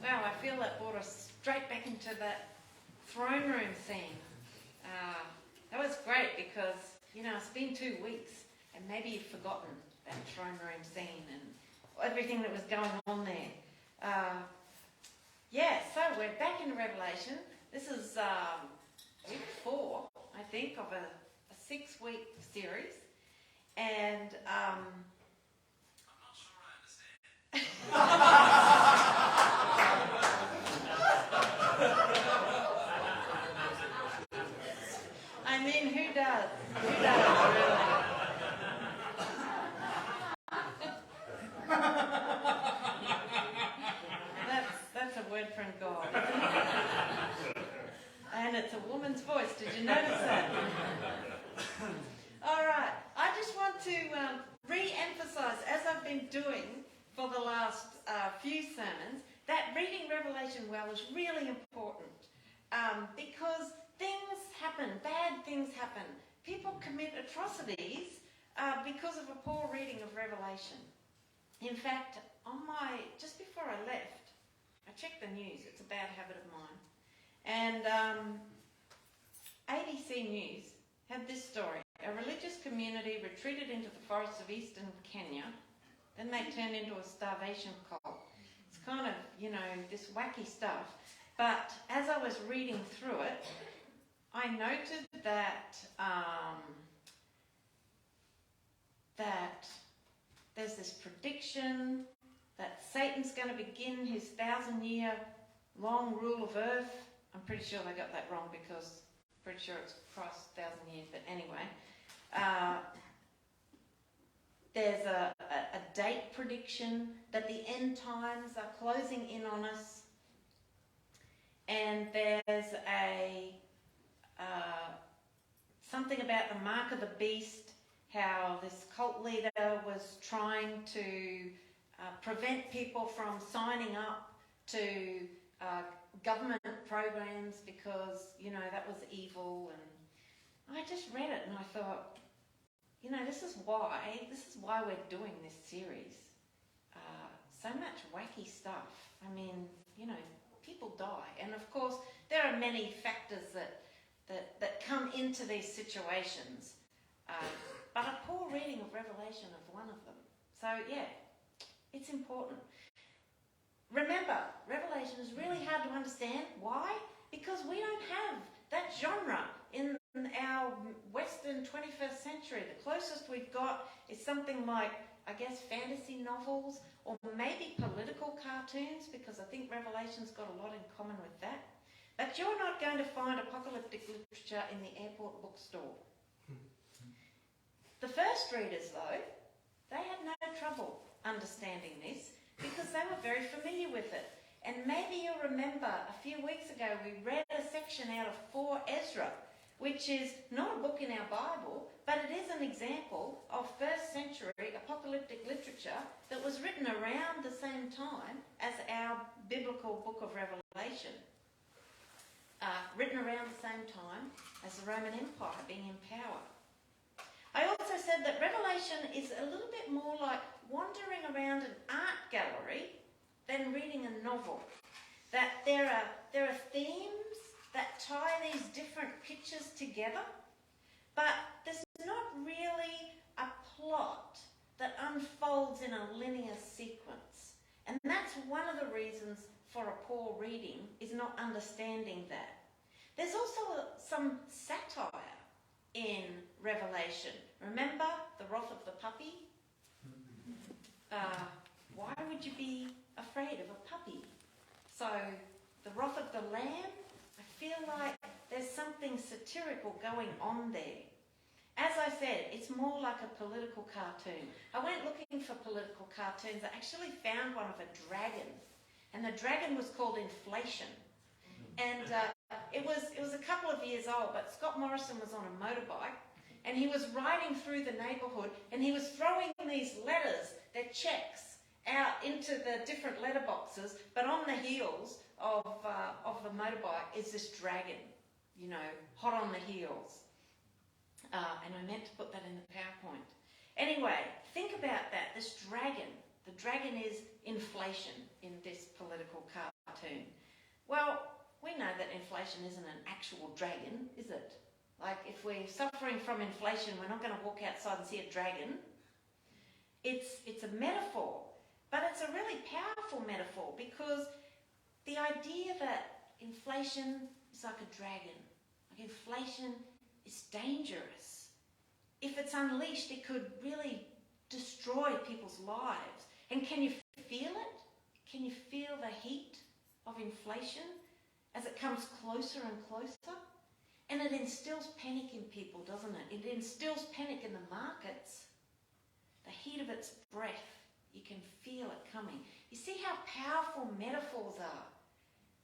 Wow, I feel that brought us straight back into that throne room scene. That was great because, it's been 2 weeks and maybe you've forgotten that throne room scene and everything that was going on there. So we're back in Revelation. This is week 4, I think, of a 6-week series. And I'm not sure I understand. I mean, who does? Who does, really? That's a word from God. And it's a woman's voice. Did you notice that? All right. I just want to re-emphasize, as I've been doing for the last few sermons, that reading Revelation well is really important because things happen, bad things happen. People commit atrocities because of a poor reading of Revelation. In fact, just before I left, I checked the news. It's a bad habit of mine. And ABC News had this story. A religious community retreated into the forests of eastern Kenya. Then they turned into a starvation cult. It's kind of, this wacky stuff. But as I was reading through it, I noted that there's this prediction that Satan's going to begin his 1,000-year long rule of earth. I'm pretty sure they got that wrong because I'm pretty sure it's Christ's 1,000 years. But anyway, there's a date prediction that the end times are closing in on us. And there's something about the mark of the beast, how this cult leader was trying to prevent people from signing up to government programs because, that was evil. And I just read it and I thought, this is why we're doing this series. So much wacky stuff. I mean, people die. And of course, there are many factors that come into these situations. But a poor reading of Revelation is one of them. So, it's important. Remember, Revelation is really hard to understand. Why? Because we don't have that genre in our Western 21st century. The closest we've got is something like, I guess, fantasy novels or maybe political cartoons, because I think Revelation's got a lot in common with that. But you're not going to find apocalyptic literature in the airport bookstore. The first readers, though, they had no trouble understanding this because they were very familiar with it. And maybe you'll remember a few weeks ago we read a section out of 4 Ezra, which is not a book in our Bible, but it is an example of first century apocalyptic literature that was written around the same time as our biblical book of Revelation. Written around the same time as the Roman Empire being in power. I also said that Revelation is a little bit more like wandering around an art gallery than reading a novel. That there are themes that tie these different pictures together, but there's not really a plot that unfolds in a linear sequence. And that's one of the reasons for a poor reading, is not understanding that. There's also some satire in Revelation. Remember the wrath of the puppy? Why would you be afraid of a puppy? So the wrath of the lamb, I feel like there's something satirical going on there. As I said, it's more like a political cartoon. I went looking for political cartoons. I actually found one of a dragon. And the dragon was called Inflation. And it was a couple of years old, but Scott Morrison was on a motorbike and he was riding through the neighbourhood and he was throwing these letters, their checks, out into the different letterboxes, but on the heels of the motorbike is this dragon, hot on the heels. And I meant to put that in the PowerPoint. Anyway, think about that, this dragon. The dragon is inflation in this political cartoon. Well, we know that inflation isn't an actual dragon, is it? Like, if we're suffering from inflation, we're not going to walk outside and see a dragon. It's a metaphor, but it's a really powerful metaphor, because the idea that inflation is like a dragon, like inflation is dangerous. If it's unleashed, it could really destroy people's lives. And can you feel it? Can you feel the heat of inflation as it comes closer and closer? And it instills panic in people, doesn't it? It instills panic in the markets. The heat of its breath, you can feel it coming. You see how powerful metaphors are.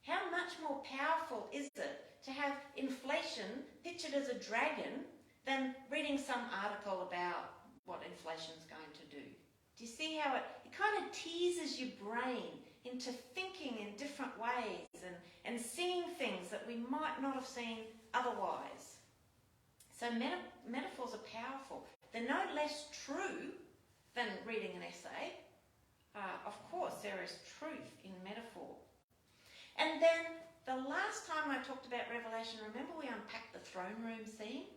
How much more powerful is it to have inflation pictured as a dragon than reading some article about what inflation's going to do? Do you see how it kind of teases your brain into thinking in different ways and seeing things that we might not have seen otherwise? So metaphors are powerful. They're no less true than reading an essay. Of course, there is truth in metaphor. And then the last time I talked about Revelation, remember we unpacked the throne room scene?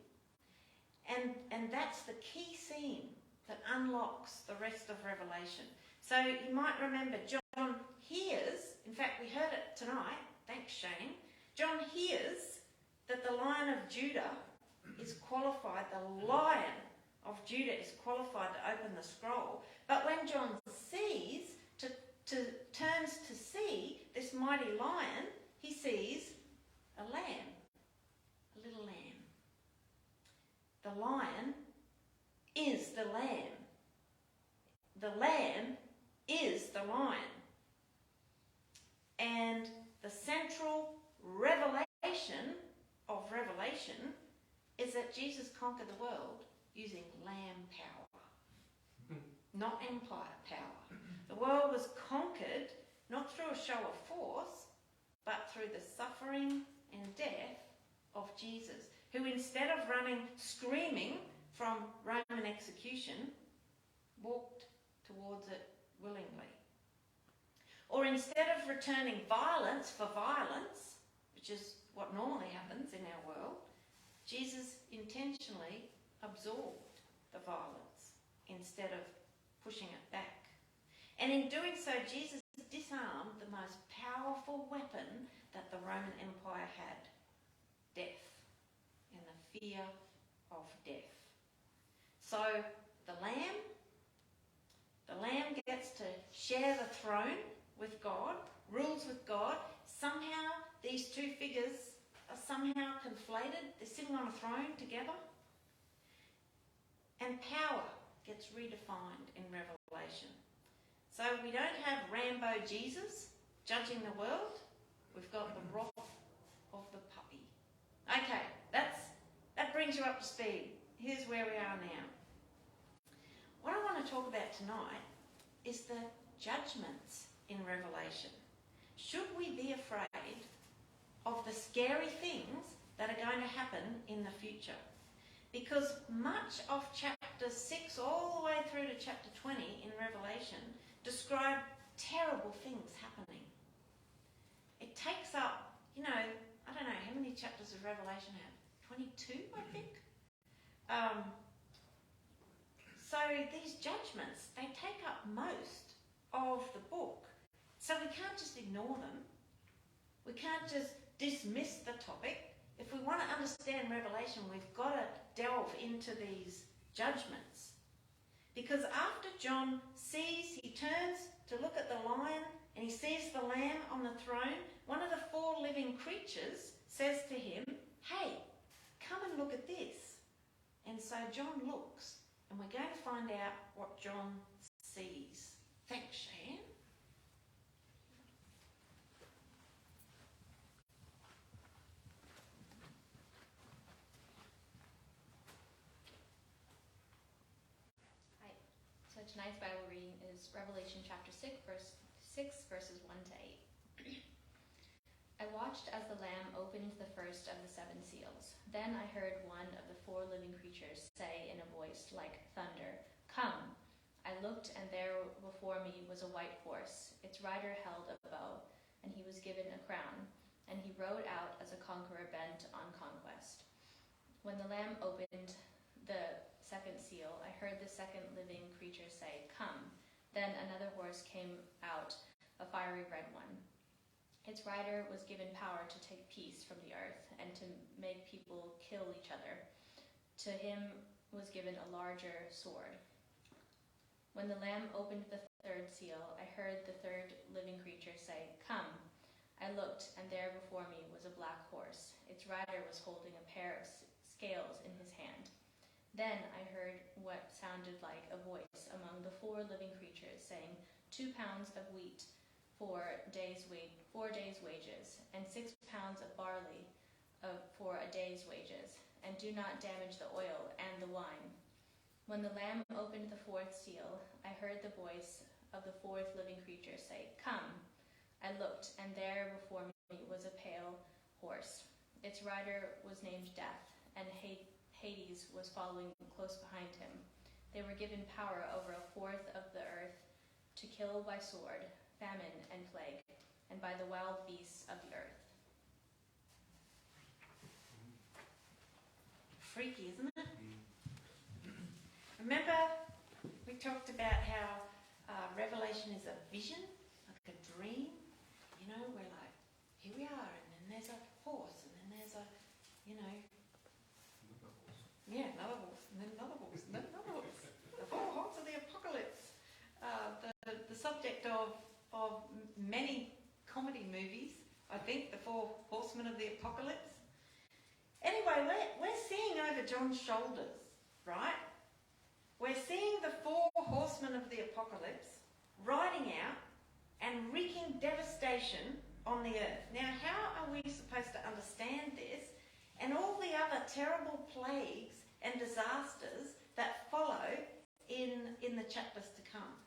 And that's the key scene that unlocks the rest of Revelation. So you might remember John hears, in fact we heard it tonight, thanks Shane, John hears that the Lion of Judah is qualified, the Lion of Judah is qualified to open the scroll. But when John turns to see this mighty lion, he sees a lamb, a little lamb. The lion is the lamb. The lamb is the lion. And the central revelation of Revelation is that Jesus conquered the world using lamb power, not empire power. The world was conquered not through a show of force, but through the suffering and death of Jesus, who instead of running screaming from Roman execution, walked towards it willingly. Or instead of returning violence for violence, which is what normally happens in our world, Jesus intentionally absorbed the violence instead of pushing it back. And in doing so, Jesus disarmed the most powerful weapon that the Roman Empire had, death, and the fear of death. So the Lamb gets to share the throne with God, rules with God. Somehow these two figures are somehow conflated. They're sitting on a throne together. And power gets redefined in Revelation. So we don't have Rambo Jesus judging the world. We've got the wrath of the puppy. Okay, that brings you up to speed. Here's where we are now. What I want to talk about tonight is the judgments in Revelation. Should we be afraid of the scary things that are going to happen in the future? Because much of chapter 6 all the way through to chapter 20 in Revelation describe terrible things happening. It takes up, I don't know, how many chapters of Revelation have? 22, I think? So these judgments, they take up most of the book. So we can't just ignore them. We can't just dismiss the topic. If we want to understand Revelation, we've got to delve into these judgments. Because after John he turns to look at the lion and he sees the lamb on the throne, one of the four living creatures says to him, "Hey, come and look at this." And so John looks, and we're going to find out what John sees. Thanks, Shan. Tonight's Bible reading is Revelation chapter 6, verses 1 to 8. I watched as the Lamb opened the first of the 7 seals. Then I heard one of the 4 living creatures say in a voice like thunder, "Come." I looked, and there before me was a white horse. Its rider held a bow. and he was given a crown, and he rode out as a conqueror bent on conquest. When the Lamb opened the second seal, I heard the second living creature say, "Come." Then another horse came out, a fiery red one. Its rider was given power to take peace from the earth and to make people kill each other. To him was given a larger sword. When the Lamb opened the third seal, I heard the third living creature say, "Come." I looked, and there before me was a black horse. Its rider was holding a pair of scales in his hand. Then I heard what sounded like a voice among the 4 living creatures saying, 2 pounds of wheat for 4 days' wages, and 6 pounds of barley for a day's wages, and do not damage the oil and the wine. When the Lamb opened the 4th seal, I heard the voice of the 4th living creature say, "Come." I looked, and there before me was a pale horse. Its rider was named Death, and Hades was following close behind him. They were given power over a fourth of the earth to kill by sword, famine, and plague, and by the wild beasts of the earth. Freaky, isn't it? Remember, we talked about how Revelation is a vision, like a dream. You know, we're like, here we are, and then there's a horse, and then there's a, you know, yeah, another horse, and then another horse, and then another horse. The 4 horses of the apocalypse. The subject of many comedy movies, I think, the 4 horsemen of the apocalypse. Anyway, we're seeing over John's shoulders, right? We're seeing the 4 horsemen of the apocalypse riding out and wreaking devastation on the earth. Now, how are we supposed to understand this and all the other terrible plagues and disasters that follow in the chapters to come?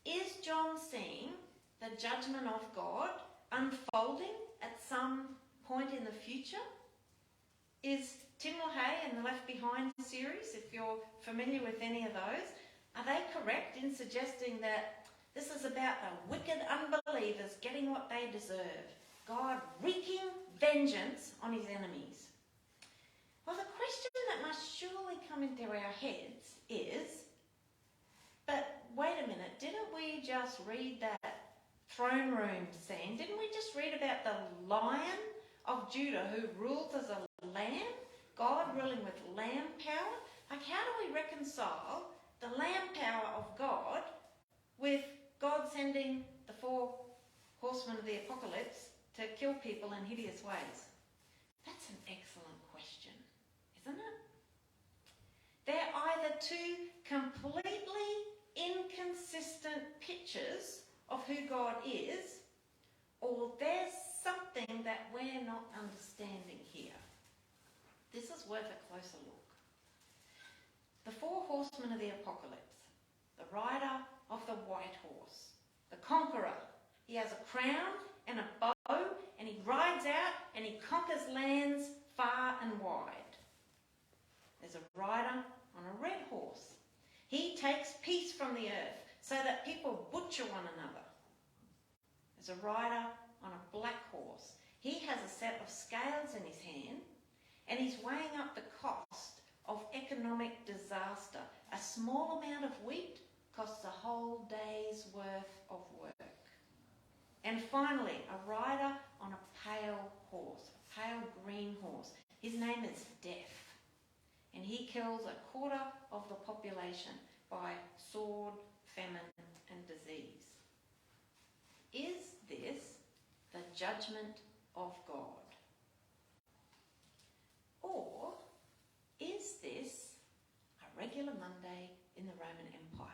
Is John seeing the judgment of God unfolding at some point in the future? Is Tim LaHaye and the Left Behind series, if you're familiar with any of those, are they correct in suggesting that this is about the wicked unbelievers getting what they deserve, God wreaking vengeance on his enemies? Well, the question that must surely come into our heads is, but wait a minute, didn't we just read that throne room scene? Didn't we just read about the Lion of Judah who rules as a lamb? God ruling with lamb power? Like, how do we reconcile the lamb power of God with God sending the 4 horsemen of the apocalypse to kill people in hideous ways? That's an excellent question, isn't it? They're either 2 completely inconsistent pictures of who God is, or there's something that we're not understanding here. This is worth a closer look. The 4 horsemen of the apocalypse, the rider of the white horse, the conqueror. He has a crown and a bow, and he rides out and he conquers lands far and wide. There's a rider on a red horse. He takes peace from the earth so that people butcher one another. There's a rider on a black horse. He has a set of scales in his hand, and he's weighing up the cost of economic disaster. A small amount of wheat costs a whole day's worth of work. And finally, a rider on a pale horse, a pale green horse. His name is Death, and he kills a quarter of the population by sword, famine, and disease. Is this the judgment of God? Or is this a regular Monday in the Roman Empire?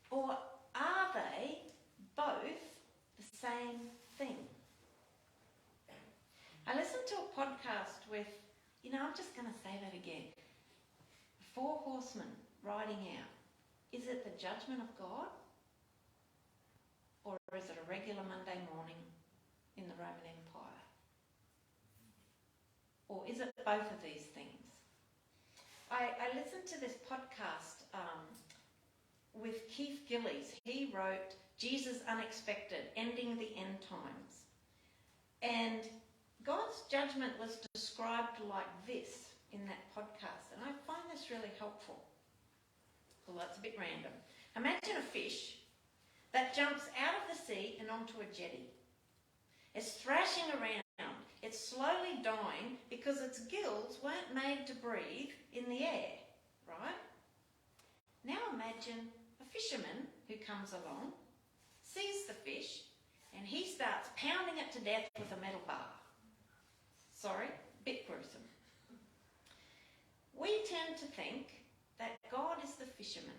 Or are they both the same thing? I listened to a podcast with, I'm just going to say that again. 4 horsemen riding out. Is it the judgment of God? Or is it a regular Monday morning in the Roman Empire? Or is it both of these things? I listened to this podcast with Keith Gillies. He wrote Jesus Unexpected, Ending the End Times. And God's judgment was described like this in that podcast, and I find this really helpful. Well, that's a bit random. Imagine a fish that jumps out of the sea and onto a jetty. It's thrashing around. It's slowly dying because its gills weren't made to breathe in the air, right? Now imagine a fisherman who comes along, sees the fish, and he starts pounding it to death with a metal bar. Sorry, bit gruesome. We tend to think that God is the fisherman,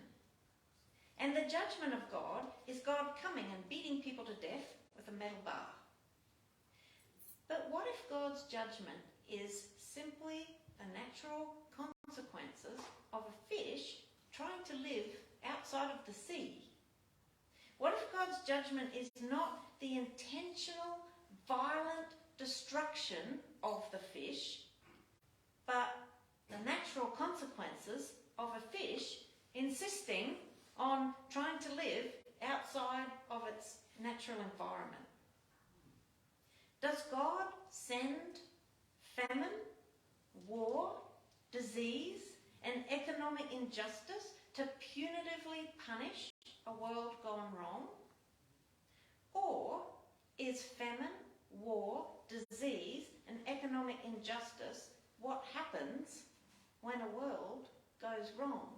and the judgment of God is God coming and beating people to death with a metal bar. But what if God's judgment is simply the natural consequences of a fish trying to live outside of the sea? What if God's judgment is not the intentional, violent destruction of the fish, but the natural consequences of a fish insisting on trying to live outside of its natural environment? Does God send famine, war, disease, and economic injustice to punitively punish a world gone wrong? Or is famine, war, disease, and economic injustice what happens when a world goes wrong?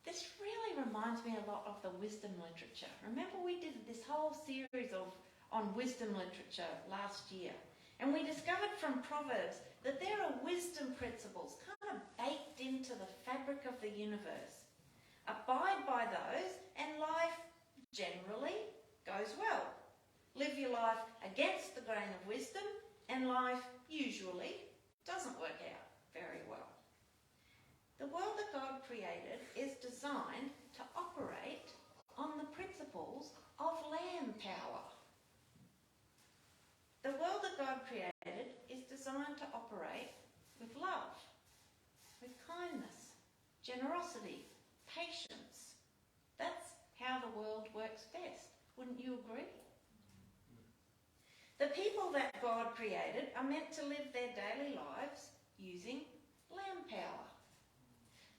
This really reminds me a lot of the wisdom literature. Remember, we did this whole series on wisdom literature last year, and we discovered from Proverbs that there are wisdom principles kind of baked into the fabric of the universe. Abide by those, and life generally goes well. Live your life against the grain of wisdom, and life usually doesn't work out very well. The world that God created is designed to operate on the principles of lamb power. The world that God created is designed to operate with love, with kindness, generosity, patience. That's how the world works best. Wouldn't you agree? The people that God created are meant to live their daily lives using lamb power.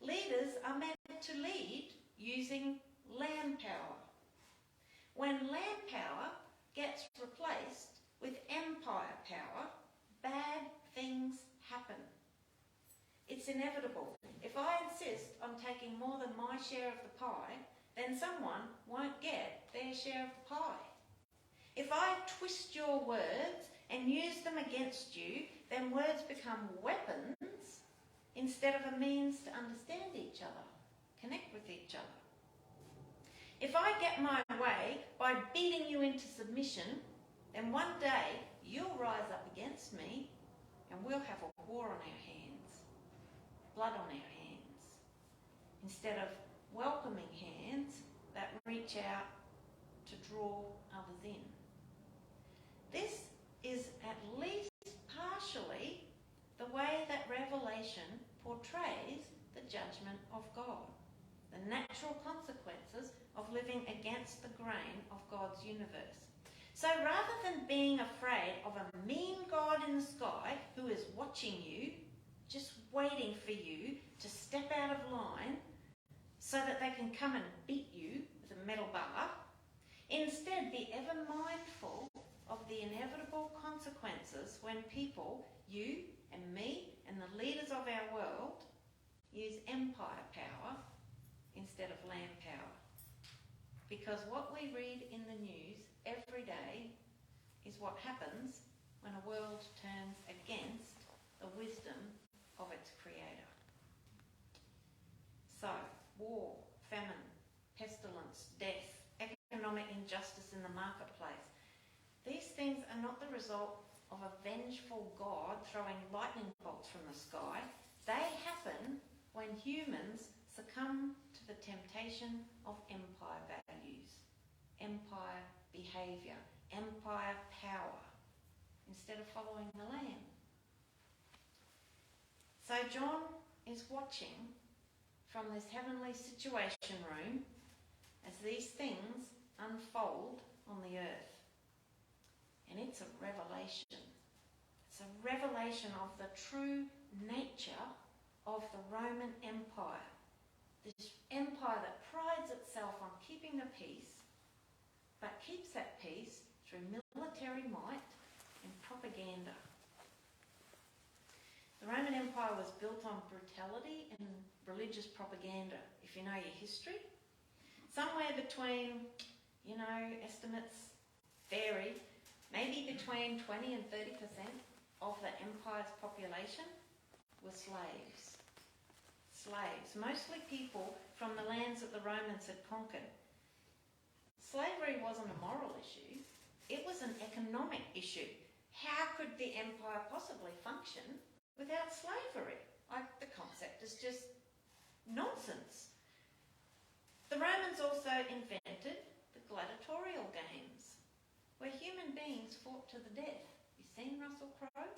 Leaders are meant to lead using lamb power. When lamb power gets replaced with empire power, bad things happen. It's inevitable. If I insist on taking more than my share of the pie, then someone won't get their share of the pie. If I twist your words and use them against you, then words become weapons instead of a means to understand each other, connect with each other. If I get my way by beating you into submission, then one day you'll rise up against me and we'll have a war on our hands, blood on our hands, instead of welcoming hands that reach out to draw others in. This is at least partially the way that Revelation portrays the judgment of God, the natural consequences of living against the grain of God's universe. So rather than being afraid of a mean God in the sky who is watching you, just waiting for you to step out of line so that they can come and beat you with a metal bar, instead be ever mindful of the inevitable consequences when people, you and me and the leaders of our world, use empire power instead of lamb power. Because what we read in the news every day is what happens when a world turns against the wisdom of its creator. So, war, famine, pestilence, death, economic injustice in the marketplace. These things are not the result of a vengeful God throwing lightning bolts from the sky. They happen when humans succumb to the temptation of empire values, empire behaviour, empire power, instead of following the Lamb. So John is watching from this heavenly situation room as these things unfold on the earth. And it's a revelation. It's a revelation of the true nature of the Roman Empire. This empire that prides itself on keeping the peace, but keeps that peace through military might and propaganda. The Roman Empire was built on brutality and religious propaganda, if you know your history. Somewhere between, estimates vary, maybe between 20 and 30% of the empire's population were slaves. Slaves, mostly people from the lands that the Romans had conquered. Slavery wasn't a moral issue, it was an economic issue. How could the empire possibly function without slavery? The concept is just nonsense. The Romans also invented the gladiatorial games, where human beings fought to the death. You seen Russell Crowe?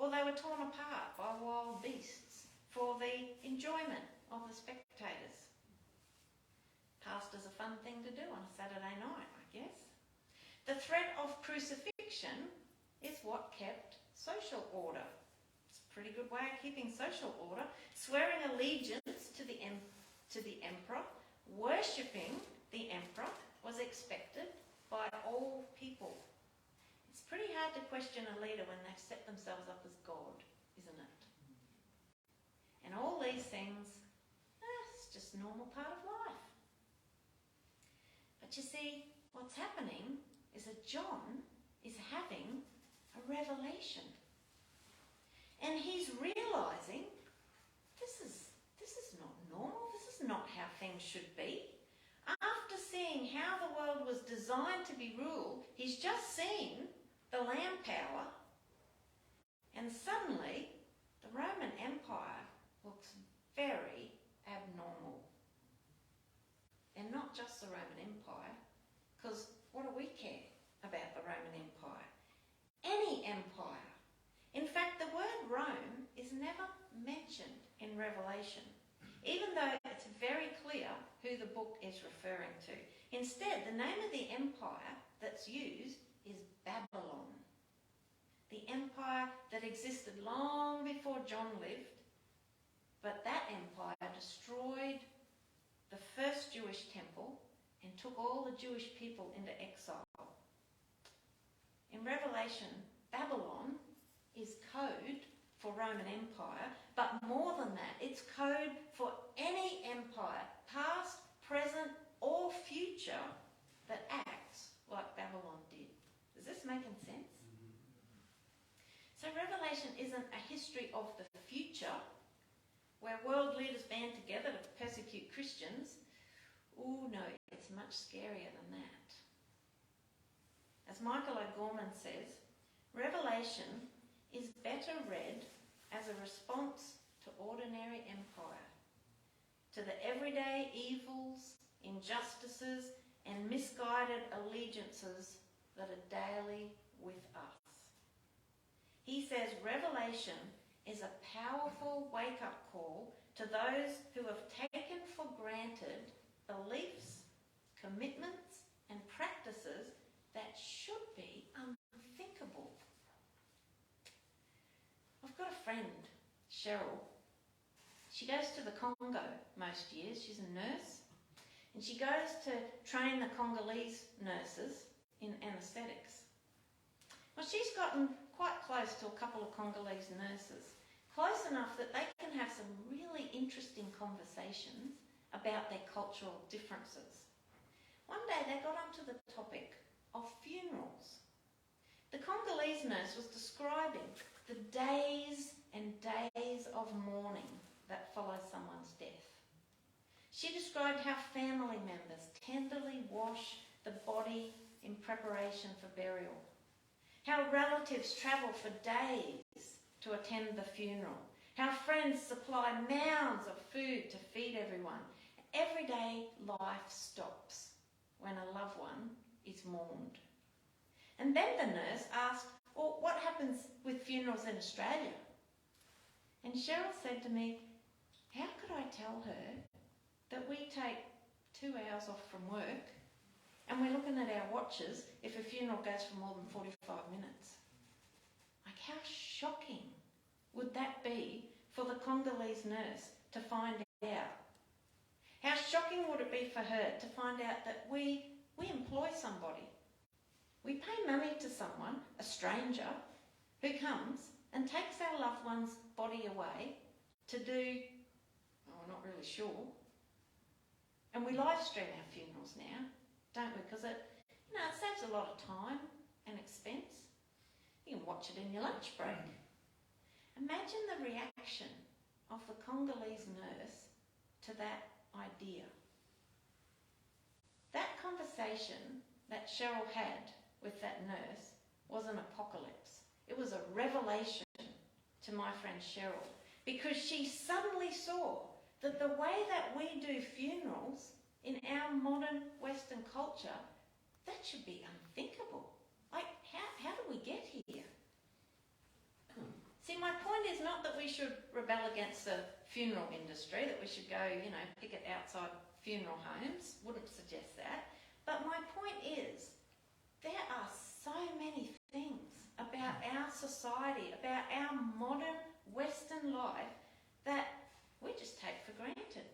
Or they were torn apart by wild beasts for the enjoyment of the spectators. Passed as a fun thing to do on a Saturday night, I guess. The threat of crucifixion is what kept social order. It's a pretty good way of keeping social order. Swearing allegiance to the emperor, worshipping the emperor was expected by all people. It's pretty hard to question a leader when they've set themselves up as God, isn't it? And all these things, it's just a normal part of life. But you see, what's happening is that John is having a revelation. And he's realising this is not normal, this is not how things should be. After seeing how the world was designed to be ruled, he's just seen the land power, and suddenly the Roman Empire looks very abnormal. And not just the Roman Empire, because what do we care about the Roman Empire? Any empire. In fact, the word Rome is never mentioned in Revelation, even though it's very clear who the book is referring to. Instead, the name of the empire that's used is Babylon. The empire that existed long before John lived, but that empire destroyed the first Jewish temple and took all the Jewish people into exile. In Revelation, Babylon is code for Roman Empire, but more than that, it's code for any empire, past, present, or future, that acts like Babylon did. Is this making sense? So Revelation isn't a history of the future, where world leaders band together to persecute Christians. Oh no, it's much scarier than that. As Michael O'Gorman says, Revelation is better read as a response to ordinary empire, to the everyday evils, injustices, and misguided allegiances that are daily with us. He says Revelation is a powerful wake-up call to those who have taken for granted beliefs, commitments, and practices that should be unthinkable. I've got a friend, Cheryl. She goes to the Congo most years. She's a nurse. And she goes to train the Congolese nurses in anaesthetics. Well, she's gotten quite close to a couple of Congolese nurses, close enough that they can have some really interesting conversations about their cultural differences. One day they got onto the topic of funerals. The Congolese nurse was describing the days and days of mourning that follow someone's death. She described how family members tenderly wash the body in preparation for burial, how relatives travel for days to attend the funeral, how friends supply mounds of food to feed everyone. Everyday life stops when a loved one is mourned. And then the nurse asked, well, what happens with funerals in Australia? And Cheryl said to me, how could I tell her that we take 2 hours off from work, and we're looking at our watches if a funeral goes for more than 45 minutes. Like, how shocking would that be for the Congolese nurse to find out? How shocking would it be for her to find out that we employ somebody? We pay money to someone, a stranger, who comes and takes our loved one's body away to do, we're not really sure. And we live stream our funerals now, don't we? Because it saves a lot of time and expense. You can watch it in your lunch break. Imagine the reaction of the Congolese nurse to that idea. That conversation that Cheryl had with that nurse was an apocalypse. It was a revelation to my friend Cheryl, because she suddenly saw that the way that we do funerals in our modern Western culture, that should be unthinkable. Like, how do we get here? See, my point is not that we should rebel against the funeral industry, that we should go, picket outside funeral homes. Wouldn't suggest that. But my point is, there are so many things about our society, about our modern Western life, that we just take for granted.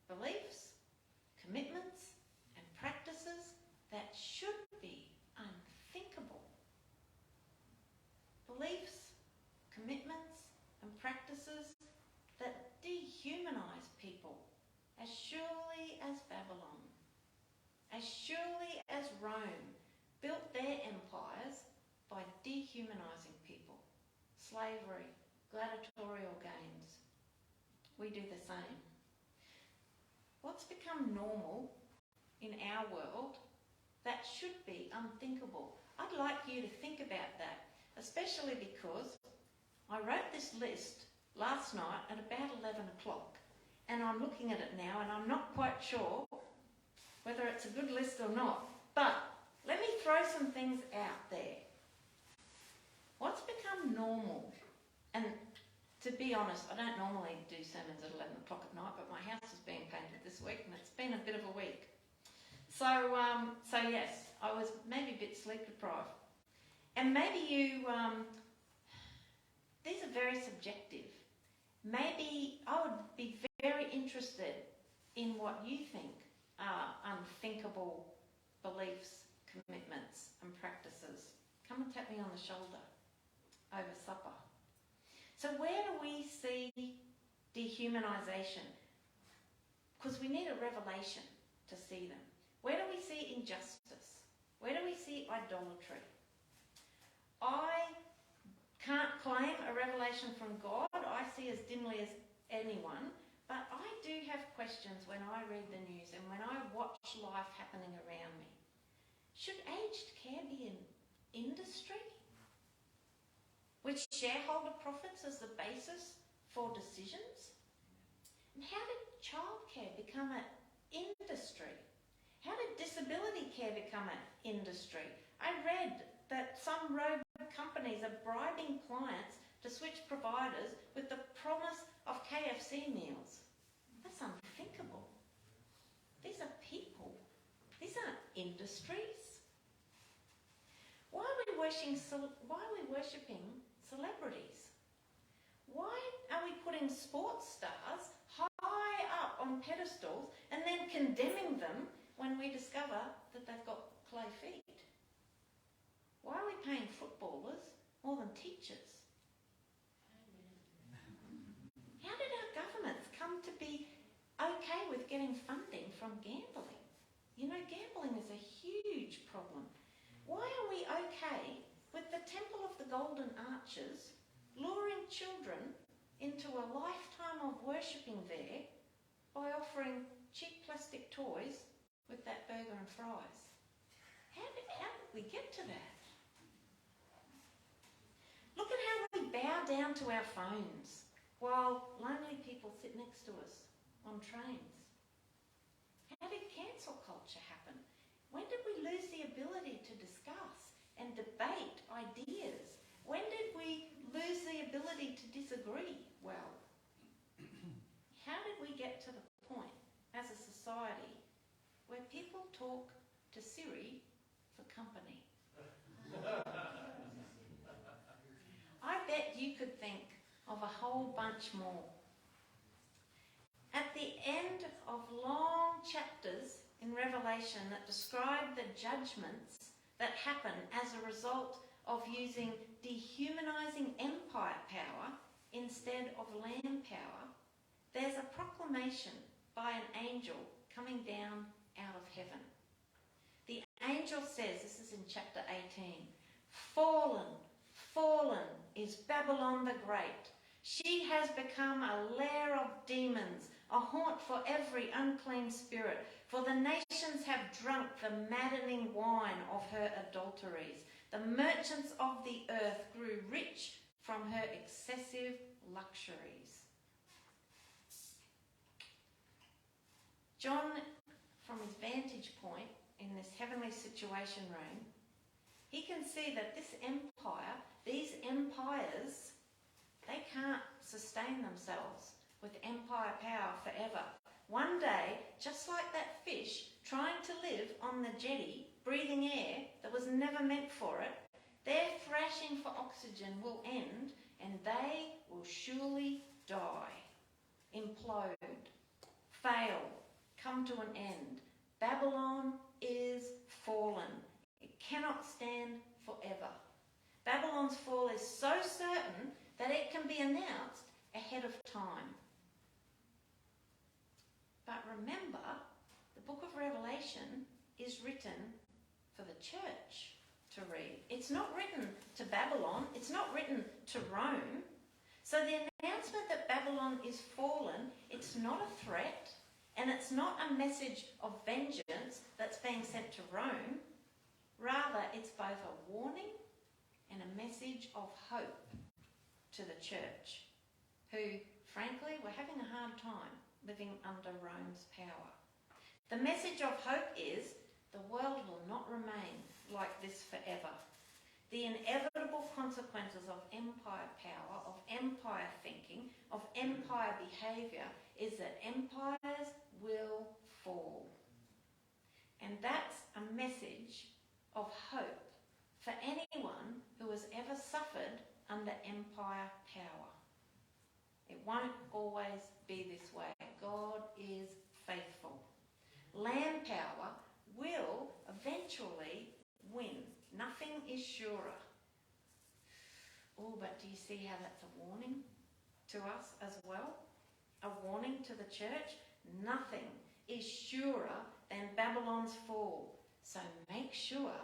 Beliefs, commitments, and practices that should be unthinkable. Beliefs, commitments, and practices that dehumanize people as surely as Babylon, as surely as Rome built their empires by dehumanizing people. Slavery, gladiatorial games. We do the same. What's become normal in our world that should be unthinkable? I'd like you to think about that, especially because I wrote this list last night at about 11 o'clock, and I'm looking at it now and I'm not quite sure whether it's a good list or not. But let me throw some things out there. What's become normal? And to be honest, I don't normally do sermons at 11 o'clock at night, but my house is being painted this week and it's been a bit of a week. So yes, I was maybe a bit sleep deprived. And maybe these are very subjective. Maybe I would be very interested in what you think are unthinkable beliefs, commitments and practices. Come and tap me on the shoulder over supper. So where do we see dehumanisation? Because we need a revelation to see them. Where do we see injustice? Where do we see idolatry? I can't claim a revelation from God. I see as dimly as anyone, but I do have questions when I read the news and when I watch life happening around me. Should aged care be an industry with shareholder profits as the basis for decisions? And how did childcare become an industry? How did disability care become an industry? I read that some rogue companies are bribing clients to switch providers with the promise of KFC meals. That's unthinkable. These are people. These aren't industries. Why are we worshipping celebrities? Why are we putting sports stars high up on pedestals and then condemning them when we discover that they've got clay feet? Why are we paying footballers more than teachers? How did our governments come to be okay with getting funding from gambling? Gambling is a huge problem. Why are we okay with the Temple of the Golden Arches luring children into a lifetime of worshipping there by offering cheap plastic toys with that burger and fries? How did we get to that? Look at how we bow down to our phones while lonely people sit next to us on trains. How did cancel culture happen? When did we lose the ability to discuss and debate ideas? When did we lose the ability to disagree well? How did we get to the point as a society talk to Siri for company. I bet you could think of a whole bunch more. At the end of long chapters in Revelation that describe the judgments that happen as a result of using dehumanizing empire power instead of land power, there's a proclamation by an angel coming down out of heaven. The angel says, this is in chapter 18, "Fallen, fallen is Babylon the Great. She has become a lair of demons, a haunt for every unclean spirit. For the nations have drunk the maddening wine of her adulteries. The merchants of the earth grew rich from her excessive luxuries." John, from his vantage point in this heavenly situation room, he can see that this empire, these empires, they can't sustain themselves with empire power forever. One day, just like that fish trying to live on the jetty, breathing air that was never meant for it, their thrashing for oxygen will end and they will surely die, implode, fail, come to an end. Babylon is fallen. It cannot stand forever. Babylon's fall is so certain that it can be announced ahead of time. But remember, the book of Revelation is written for the church to read. It's not written to Babylon. It's not written to Rome. So the announcement that Babylon is fallen, it's not a threat, and it's not a message of vengeance that's being sent to Rome. Rather, it's both a warning and a message of hope to the church, who, frankly, were having a hard time living under Rome's power. The message of hope is the world will not remain like this forever. The inevitable consequences of empire power, of empire thinking, of empire behaviour is that empires will fall. And that's a message of hope for anyone who has ever suffered under empire power. It won't always be this way. God is faithful. Land power will eventually win. Nothing is surer. Oh, but do you see how that's a warning to us as well? A warning to the church? Nothing is surer than Babylon's fall. So make sure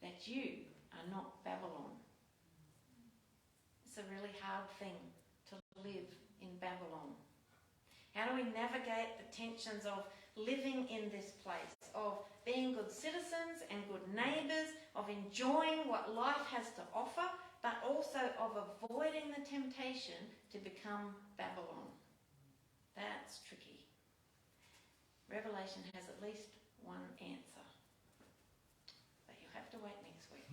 that you are not Babylon. It's a really hard thing to live in Babylon. How do we navigate the tensions of living in this place, of being good citizens and good neighbours, of enjoying what life has to offer, but also of avoiding the temptation to become Babylon? That's tricky. Revelation has at least one answer, but you'll have to wait next week.